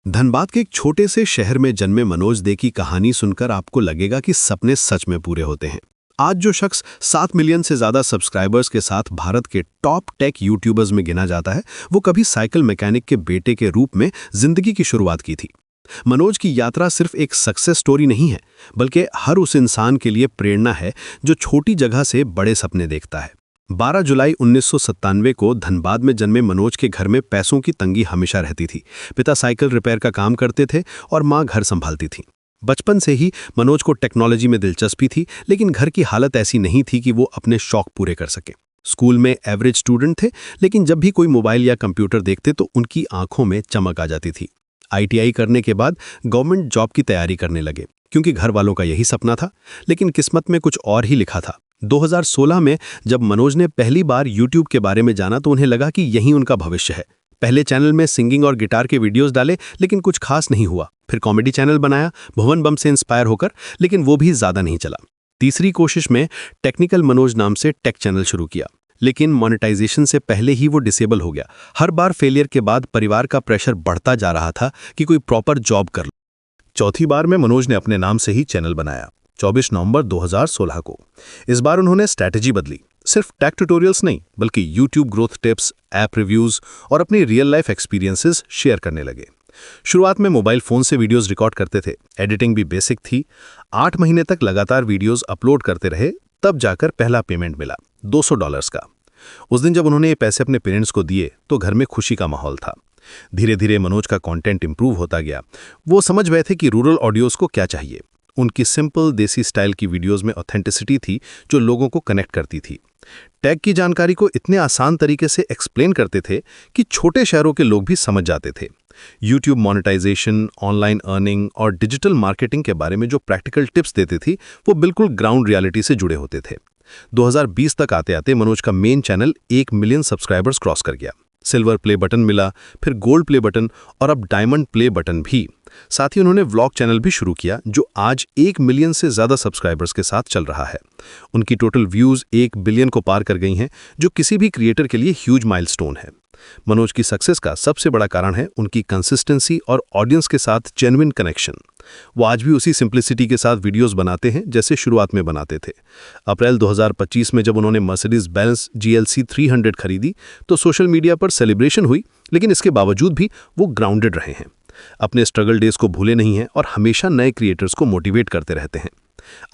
धनबाद के एक छोटे से शहर में जन्मे मनोज दे की कहानी सुनकर आपको लगेगा कि सपने सच में पूरे होते हैं। आज जो शख्स 7 मिलियन से ज्यादा सब्सक्राइबर्स के साथ भारत के टॉप टेक यूट्यूबर्स में गिना जाता है, वो कभी साइकिल मैकेनिक के बेटे के रूप में जिंदगी की शुरुआत की थी। मनोज की यात्रा सिर्फ एक सक्सेस स्टोरी नहीं है, बल्कि हर उस इंसान के लिए प्रेरणा है जो छोटी जगह से बड़े सपने देखता है। 12 जुलाई 1997 को धनबाद में जन्मे मनोज के घर में पैसों की तंगी हमेशा रहती थी। पिता साइकिल रिपेयर का काम करते थे और मां घर संभालती थी। बचपन से ही मनोज को टेक्नोलॉजी में दिलचस्पी थी, लेकिन घर की हालत ऐसी नहीं थी कि वो अपने शौक पूरे कर सके। स्कूल में एवरेज स्टूडेंट थे, लेकिन जब भी कोई मोबाइल या कंप्यूटर देखते तो उनकी आंखों में चमक आ जाती थी। ITI करने के बाद गवर्नमेंट जॉब की तैयारी करने लगे, क्योंकि घर वालों का यही सपना था। लेकिन किस्मत में कुछ और ही लिखा था। 2016 में जब मनोज ने पहली बार YouTube के बारे में जाना तो उन्हें लगा कि यही उनका भविष्य है। पहले चैनल में सिंगिंग और गिटार के वीडियोस डाले, लेकिन कुछ खास नहीं हुआ। फिर कॉमेडी चैनल बनाया, भुवन बम से इंस्पायर होकर, लेकिन वो भी ज्यादा नहीं चला। तीसरी कोशिश में टेक्निकल मनोज नाम से टेक चैनल शुरू किया, लेकिन मोनेटाइजेशन से पहले ही वो डिसेबल हो गया। हर बार फेलियर के बाद परिवार का प्रेशर बढ़ता जा रहा था कि कोई प्रॉपर जॉब कर लो। चौथी बार में मनोज ने अपने नाम से ही चैनल बनाया, 24 नवंबर 2016 को। इस बार उन्होंने स्ट्रैटेजी बदली। सिर्फ टेक ट्यूटोरियल्स नहीं, बल्कि YouTube growth tips, app reviews और अपनी रियल लाइफ एक्सपीरियंसेस शेयर करने लगे। शुरुआत में मोबाइल फोन से वीडियोस रिकॉर्ड करते थे, एडिटिंग भी बेसिक थी। 8 महीने तक लगातार वीडियोस अपलोड करते रहे, तब जाकर पहला पेमेंट मिला, $200 का। उस दिन जब उन्होंने ये पैसे अपने पेरेंट्स को दिए तो घर में खुशी का माहौल था। धीरे धीरे मनोज का कंटेंट इंप्रूव होता गया। वो समझ गए थे कि रूरल ऑडियोज को क्या चाहिए। उनकी सिंपल देसी स्टाइल की वीडियोस में ऑथेंटिसिटी थी जो लोगों को कनेक्ट करती थी। टेक की जानकारी को इतने आसान तरीके से एक्सप्लेन करते थे कि छोटे शहरों के लोग भी समझ जाते थे। YouTube मोनेटाइजेशन, ऑनलाइन अर्निंग और डिजिटल मार्केटिंग के बारे में जो प्रैक्टिकल टिप्स देते थी, वो बिल्कुल ग्राउंड रियलिटी से जुड़े होते थे। 2020 तक आते आते मनोज का main channel 1 million subscribers cross कर गया। सिल्वर प्ले बटन मिला, फिर गोल्ड प्ले बटन और अब डायमंड प्ले बटन भी। साथ ही उन्होंने व्लॉग चैनल भी शुरू किया, जो आज 1 मिलियन से ज्यादा सब्सक्राइबर्स के साथ चल रहा है। उनकी टोटल व्यूज 1 बिलियन को पार कर गई हैं, जो किसी भी क्रिएटर के लिए ह्यूज माइलस्टोन है। मनोज की सक्सेस का सबसे बड़ा कारण है उनकी कंसिस्टेंसी और ऑडियंस के साथ जेन्युइन कनेक्शन। वो आज भी उसी सिंप्लिसिटी के साथ वीडियोस बनाते हैं जैसे शुरुआत में बनाते थे। अप्रैल 2025 में जब उन्होंने मर्सिडीज बेंज GLC 300 खरीदी तो सोशल मीडिया पर सेलिब्रेशन हुई, लेकिन इसके बावजूद भी वो ग्राउंडेड रहे हैं। अपने स्ट्रगल डेज को भूले नहीं हैं और हमेशा नए क्रिएटर्स को मोटिवेट करते रहते हैं।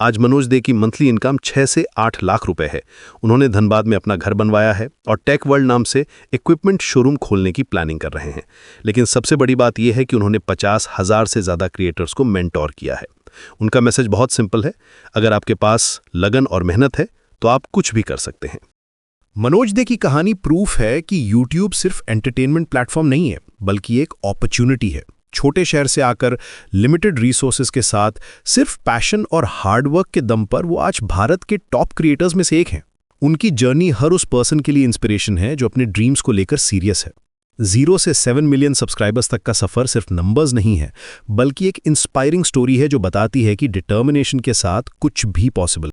आज मनोज दे की मंथली इनकम 6 से 8 लाख रुपए है। उन्होंने धनबाद में अपना घर बनवाया है और टेक वर्ल्ड नाम से इक्विपमेंट शोरूम खोलने की प्लानिंग कर रहे हैं। लेकिन सबसे बड़ी बात यह है कि उन्होंने 50,000 से ज्यादा क्रिएटर्स को मेंटोर किया है। उनका मैसेज बहुत सिंपल है, अगर आपके पास लगन और मेहनत है तो आप कुछ भी कर सकते हैं। मनोज दे की कहानी प्रूफ है कि YouTube सिर्फ एंटरटेनमेंट प्लेटफॉर्म नहीं है, बल्कि एक अपॉर्चुनिटी है। छोटे शहर से आकर लिमिटेड रिसोर्सेज के साथ सिर्फ पैशन और हार्डवर्क के दम पर वो आज भारत के टॉप क्रिएटर्स में से एक हैं। उनकी जर्नी हर उस पर्सन के लिए इंस्पिरेशन है जो अपने ड्रीम्स को लेकर सीरियस है। 0 से 7 मिलियन सब्सक्राइबर्स तक का सफर सिर्फ नंबर्स नहीं है, बल्कि एक इंस्पायरिंग स्टोरी है जो बताती है कि डिटर्मिनेशन के साथ कुछ भी पॉसिबल।